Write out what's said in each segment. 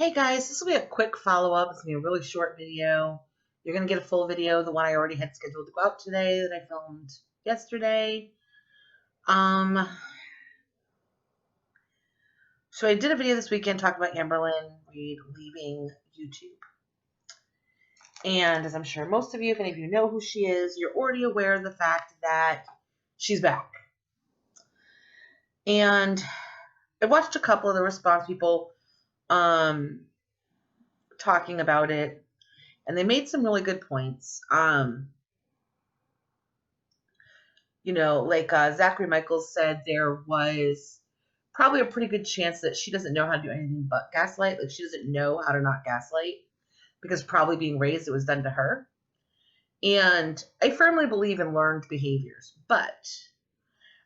Hey guys, this will be a quick follow-up. It's going to be a really short video. You're going to get a full video, the one I already had scheduled to go out today that I filmed yesterday. So I did a video this weekend talking about Amberlynn Reid leaving YouTube. And as I'm sure most of you, if any of you know who she is, you're already aware of the fact that she's back. And I watched a couple of the response people talking about it, and they made some really good points. Zachary Michaels said there was probably a pretty good chance that she doesn't know how to do anything but gaslight. Like, she doesn't know how to not gaslight because probably being raised, it was done to her. And I firmly believe in learned behaviors, but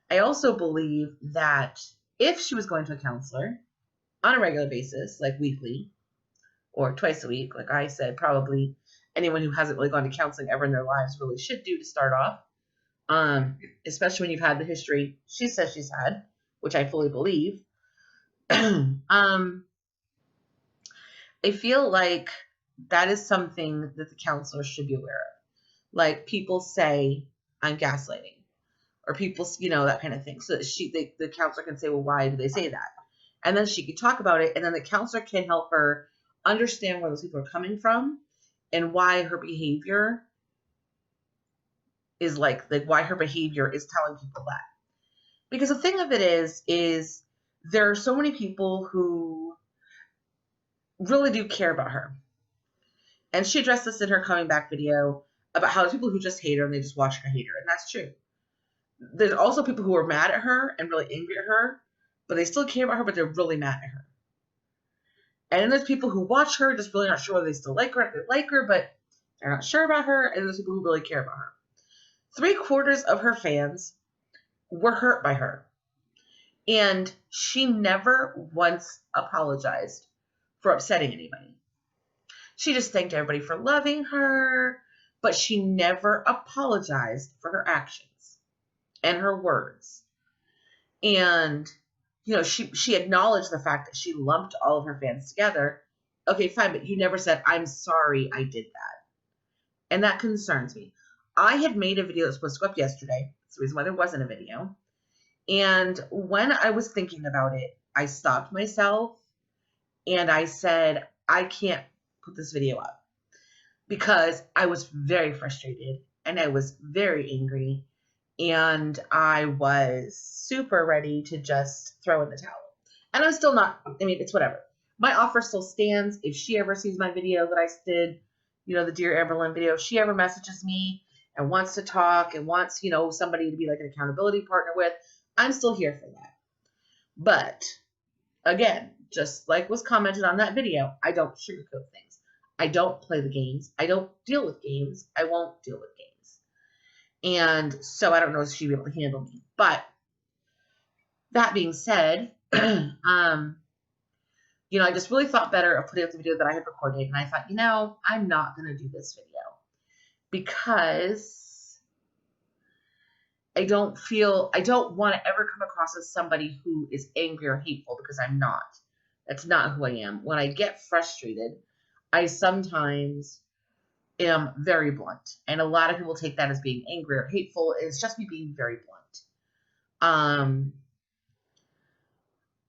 I also believe that if she was going to a counselor on a regular basis, like weekly or twice a week, like I said, probably anyone who hasn't really gone to counseling ever in their lives really should do to start off. Especially when you've had the history she says she's had, which I fully believe. I feel like that is something that the counselor should be aware of. Like, people say, I'm gaslighting, or people, that kind of thing. So that the counselor can say, well, why do they say that? And then she could talk about it, and then the counselor can help her understand where those people are coming from and why her behavior is why her behavior is telling people that. Because the thing of it is there are so many people who really do care about her. And she addressed this in her coming back video about how there's people who just hate her and they just watch her hate her. And that's true. There's also people who are mad at her and really angry at her, but they still care about her, but they're really mad at her. And then there's people who watch her, just really not sure whether they still like her, if they like her, but they're not sure about her. And there's people who really care about her. 3/4 of her fans were hurt by her. And she never once apologized for upsetting anybody. She just thanked everybody for loving her, but she never apologized for her actions and her words. And, she acknowledged the fact that she lumped all of her fans together. Okay, fine, but you never said, I'm sorry I did that. And that concerns me. I had made a video that was supposed to go up yesterday. That's the reason why there wasn't a video. And when I was thinking about it, I stopped myself and I said, I can't put this video up because I was very frustrated and I was very angry and I was super ready to just throw in the towel. And I'm still not. It's whatever. My offer still stands. If she ever sees my video that I did, the Dear Amberlynn video, if she ever messages me and wants to talk and wants, somebody to be like an accountability partner with, I'm still here for that. But again, just like was commented on that video, I don't sugarcoat things. I don't play the games. I don't deal with games. I won't deal with games. And so I don't know if she'd be able to handle me. But that being said, I just really thought better of putting up the video that I had recorded. And I thought, I'm not going to do this video because I don't want to ever come across as somebody who is angry or hateful, because I'm not. That's not who I am. When I get frustrated, I sometimes am very blunt. And a lot of people take that as being angry or hateful. It's just me being very blunt.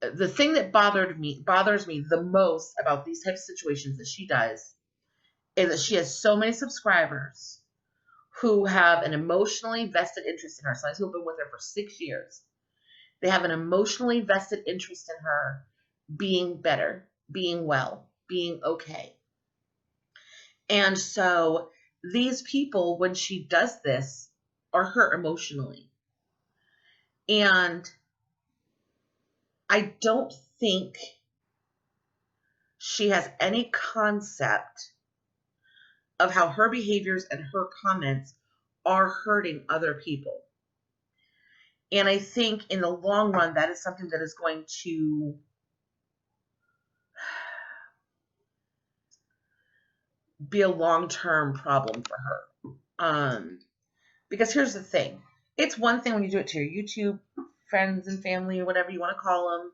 The thing that bothers me the most about these types of situations that she does is that she has so many subscribers who have an emotionally vested interest in her. Some people have been with her for 6 years. They have an emotionally vested interest in her being better, being well, being okay. And so these people, when she does this, are hurt emotionally. And I don't think she has any concept of how her behaviors and her comments are hurting other people. And I think in the long run, that is something that is going to be a long-term problem for her. Because here's the thing. It's one thing when you do it to your YouTube friends and family or whatever you want to call them.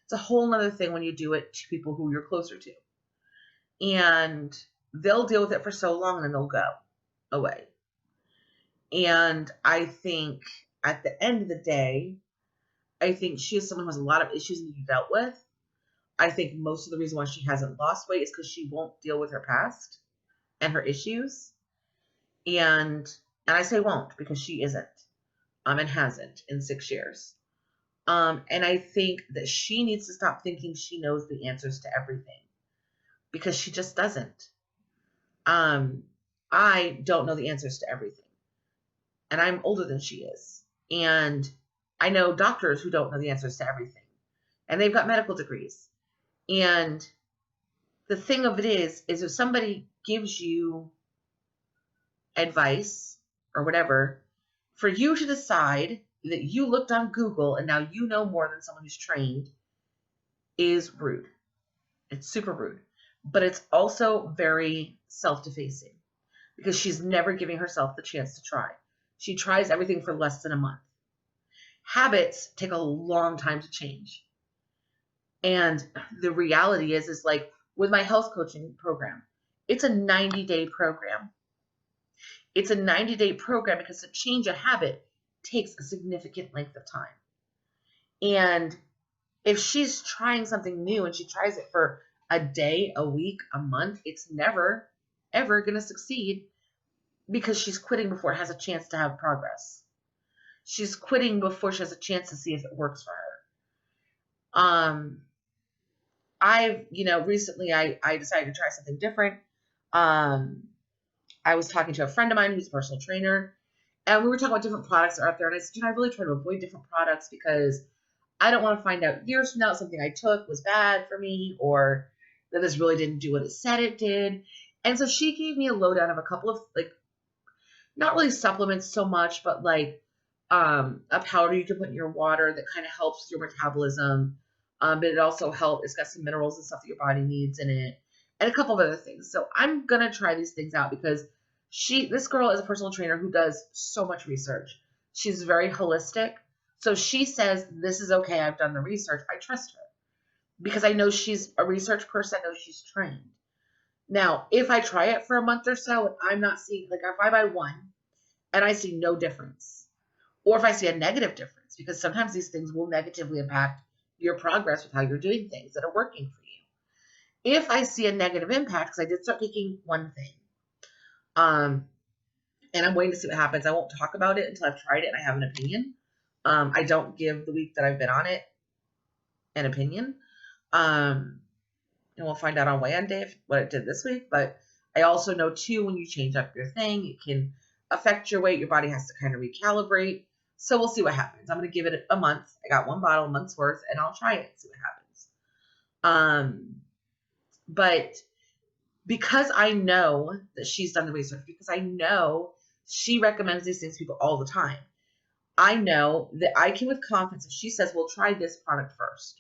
It's a whole other thing when you do it to people who you're closer to. and they'll deal with it for so long and then they'll go away. And I think at the end of the day, I think she is someone who has a lot of issues to be dealt with. I think most of the reason why she hasn't lost weight is because she won't deal with her past and her issues. And I say won't because she isn't, and hasn't in 6 years. And I think that she needs to stop thinking she knows the answers to everything because she just doesn't. I don't know the answers to everything, and I'm older than she is. And I know doctors who don't know the answers to everything, and they've got medical degrees. And the thing of it is if somebody gives you advice or whatever, for you to decide that you looked on Google and now you know more than someone who's trained is rude. It's super rude. But it's also very self-defacing because she's never giving herself the chance to try. She tries everything for less than a month. Habits take a long time to change. And the reality is like with my health coaching program, it's a 90-day program. It's a 90-day program because to change a habit takes a significant length of time. And if she's trying something new and she tries it for a day, a week, a month, it's never, ever going to succeed because she's quitting before it has a chance to have progress. She's quitting before she has a chance to see if it works for her. Recently I decided to try something different. I was talking to a friend of mine who's a personal trainer, and we were talking about different products that are out there. And I said, I really try to avoid different products because I don't want to find out years from now something I took was bad for me or that this really didn't do what it said it did. And so she gave me a lowdown of a couple of, like, not really supplements so much, but like a powder you can put in your water that kind of helps your metabolism. But it also helps. It's got some minerals and stuff that your body needs in it, and a couple of other things. So I'm gonna try these things out because this girl is a personal trainer who does so much research. She's very holistic. So she says, this is okay. I've done the research. I trust her because I know she's a research person. I know she's trained. Now, if I try it for a month or so and I'm not seeing, like if I buy one and I see no difference, or if I see a negative difference, because sometimes these things will negatively impact your progress with how you're doing things that are working for you. If I see a negative impact, because I did start taking one thing, and I'm waiting to see what happens. I won't talk about it until I've tried it and I have an opinion. I don't give the week that I've been on it an opinion. And we'll find out on weigh-in day what it did this week. But I also know, too, when you change up your thing, it can affect your weight. Your body has to kind of recalibrate. So we'll see what happens. I'm going to give it a month. I got one bottle, a month's worth, and I'll try it and see what happens. But because I know that she's done the research, because I know she recommends these things to people all the time, I know that I can with confidence, if she says, well, try this product first.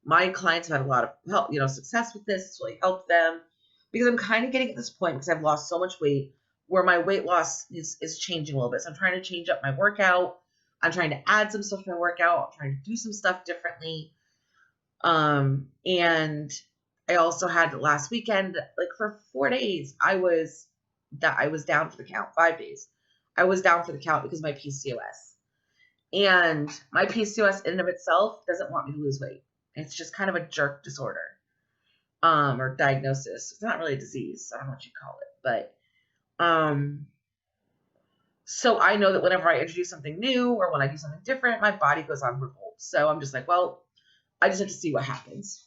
My clients have had a lot of help, success with this. It's really helped them because I'm kind of getting at this point because I've lost so much weight where my weight loss is changing a little bit. So I'm trying to change up my workout. I'm trying to add some stuff to my workout. I'm trying to do some stuff differently. And I also had last weekend, like for 4 days, I was down for the count. 5 days. I was down for the count because of my PCOS. And my PCOS in and of itself doesn't want me to lose weight. It's just kind of a jerk disorder, or diagnosis. It's not really a disease. I don't know what you call it, but so I know that whenever I introduce something new or when I do something different, my body goes on revolt. So I'm just like, well, I just have to see what happens.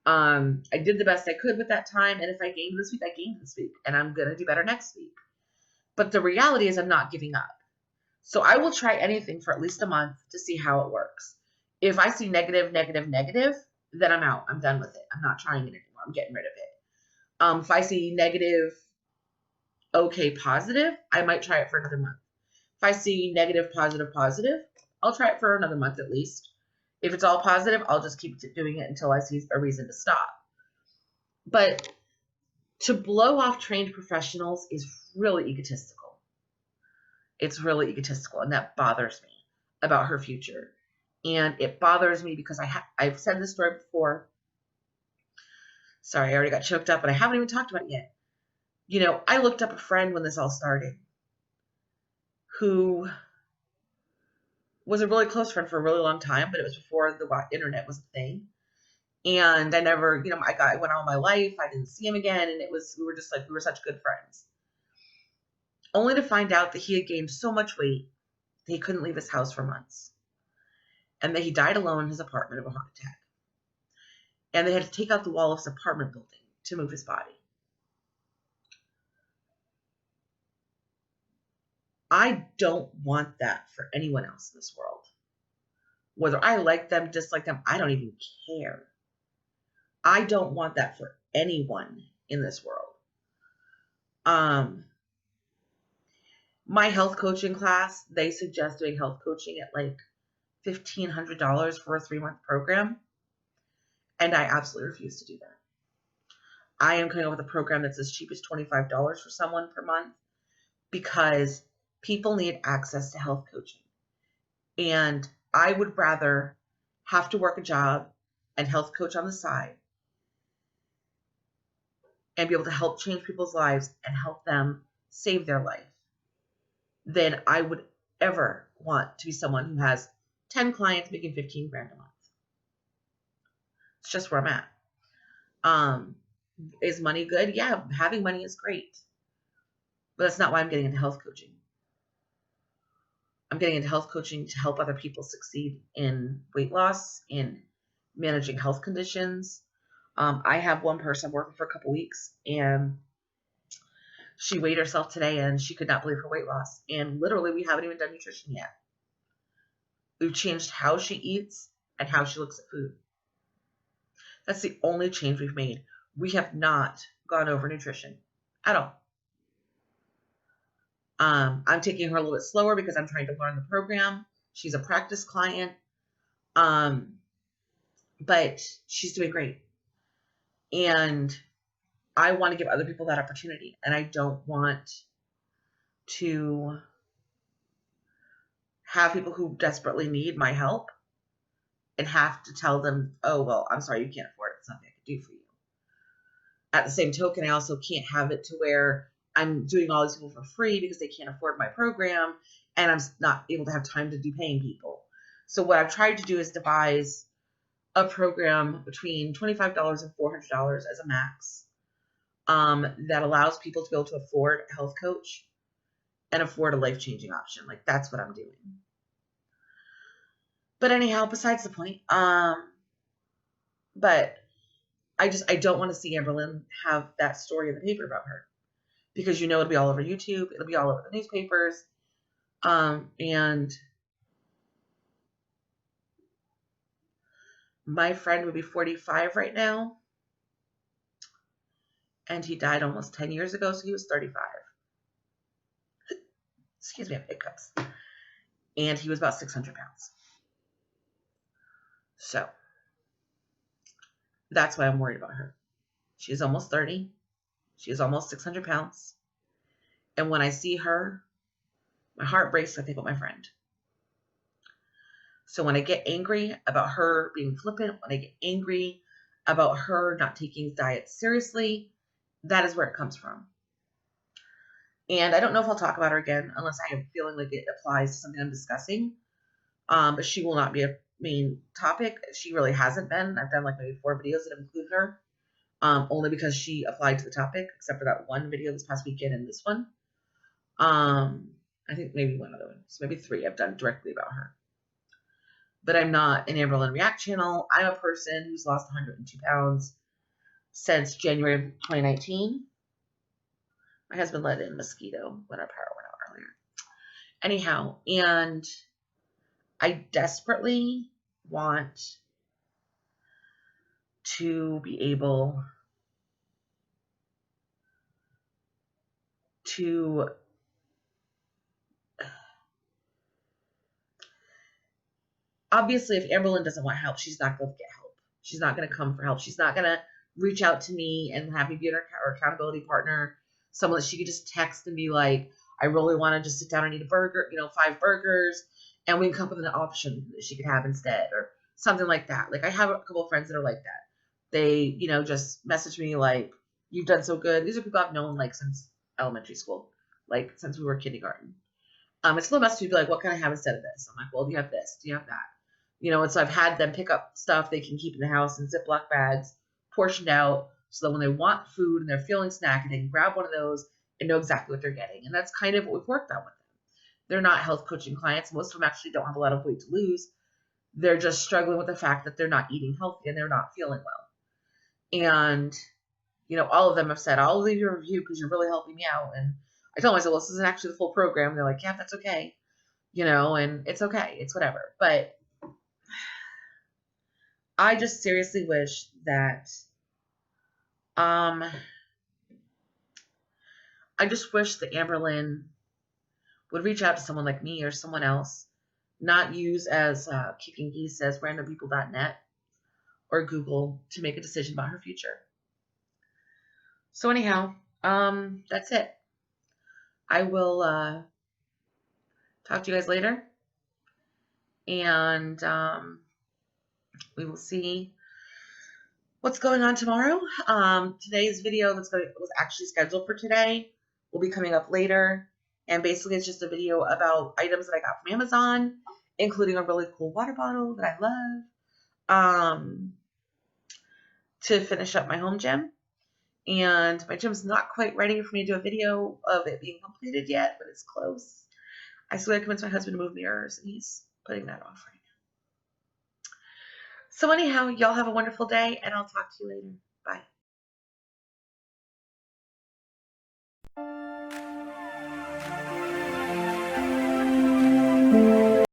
I did the best I could with that time, and if I gained this week, I gained this week, and I'm gonna do better next week. But the reality is, I'm not giving up. So I will try anything for at least a month to see how it works. If I see negative, then I'm out. I'm done with it. I'm not trying it anymore. I'm getting rid of it. If I see negative, okay, positive, I might try it for another month. If I see negative, positive, I'll try it for another month at least. If it's all positive, I'll just keep doing it until I see a reason to stop. But to blow off trained professionals is really egotistical. It's really egotistical, and that bothers me about her future. And it bothers me because I've said this story before. Sorry, I already got choked up, and I haven't even talked about it yet. You know, I looked up a friend when this all started who was a really close friend for a really long time, but it was before the internet was a thing. And I never, you know, I went all my life. I didn't see him again. And we were just like, we were such good friends. Only to find out that he had gained so much weight that he couldn't leave his house for months. And that he died alone in his apartment of a heart attack. And they had to take out the wall of his apartment building to move his body. I don't want that for anyone else in this world. Whether I like them, dislike them, I don't even care. I don't want that for anyone in this world. My health coaching class, they suggest doing health coaching at like $1,500 for a 3-month program. And I absolutely refuse to do that. I am coming up with a program that's as cheap as $25 for someone per month because people need access to health coaching. And I would rather have to work a job and health coach on the side and be able to help change people's lives and help them save their life than I would ever want to be someone who has 10 clients making 15 grand a month. It's just where I'm at. Is money good? Yeah, having money is great. But that's not why I'm getting into health coaching. I'm getting into health coaching to help other people succeed in weight loss, in managing health conditions. I have one person I'm working for a couple weeks, and she weighed herself today, and she could not believe her weight loss. And literally, we haven't even done nutrition yet. We've changed how she eats and how she looks at food. That's the only change we've made. We have not gone over nutrition at all. I'm taking her a little bit slower because I'm trying to learn the program. She's a practice client. But she's doing great. And I want to give other people that opportunity. And I don't want to have people who desperately need my help and have to tell them, oh, well, I'm sorry, you can't afford it. It's nothing I can do for you. At the same token, I also can't have it to where I'm doing all these people for free because they can't afford my program and I'm not able to have time to do paying people. So what I've tried to do is devise a program between $25 and $400 as a max that allows people to be able to afford a health coach and afford a life-changing option. Like, that's what I'm doing. But anyhow, besides the point. But I don't want to see Amberlynn have that story in the paper about her. Because you know it'll be all over YouTube. It'll be all over the newspapers. And my friend would be 45 right now. And he died almost 10 years ago, so he was 35. Excuse me, I have hiccups. And he was about 600 pounds. So that's why I'm worried about her. She's almost 30. She's almost 600 pounds. And when I see her, my heart breaks. I think about my friend. So when I get angry about her being flippant, when I get angry about her not taking diet seriously, that is where it comes from. And I don't know if I'll talk about her again unless I am feeling like it applies to something I'm discussing. But she will not be a main topic. She really hasn't been. I've done like maybe 4 videos that have included her. Only because she applied to the topic, except for that one video this past weekend and this one. I think maybe one other one. So maybe 3 I've done directly about her. But I'm not an Amberlynn React channel. I'm a person who's lost 102 pounds since January of 2019. My husband let in a mosquito when our power went out earlier. Anyhow, and I desperately want to be able to obviously, if Amberlynn doesn't want help, she's not going to get help. She's not going to come for help. She's not going to reach out to me and have me be her accountability partner, someone that she could just text and be like, I really want to just sit down and eat a burger, 5 burgers, and we can come up with an option that she could have instead, or something like that. Like, I have a couple of friends that are like that. They, just message me like, you've done so good. These are people I've known like since elementary school, like since we were kindergarten. It's still a message to be like, what can I have instead of this? I'm like, well, do you have this? Do you have that? And so I've had them pick up stuff they can keep in the house in Ziploc bags, portioned out, so that when they want food and they're feeling snacky, they can grab one of those and know exactly what they're getting. And that's kind of what we've worked on with them. They're not health coaching clients. Most of them actually don't have a lot of weight to lose. They're just struggling with the fact that they're not eating healthy and they're not feeling well. And, all of them have said, I'll leave you a review because you're really helping me out. And I told myself, well, this isn't actually the full program. And they're like, yeah, that's okay. And it's okay. It's whatever. But I just seriously wish that, I just wish that Amberlynn would reach out to someone like me or someone else, not use as kicking geese as randompeople.net or Google to make a decision about her future. So anyhow, that's it. I will talk to you guys later, and we will see what's going on tomorrow. Today's video was actually scheduled for today will be coming up later, and basically it's just a video about items that I got from Amazon, including a really cool water bottle that I love, to finish up my home gym. And my gym's not quite ready for me to do a video of it being completed yet, but it's close. I still gotta convince my husband to move mirrors, and he's putting that off right now. So anyhow, y'all have a wonderful day, and I'll talk to you later. Bye.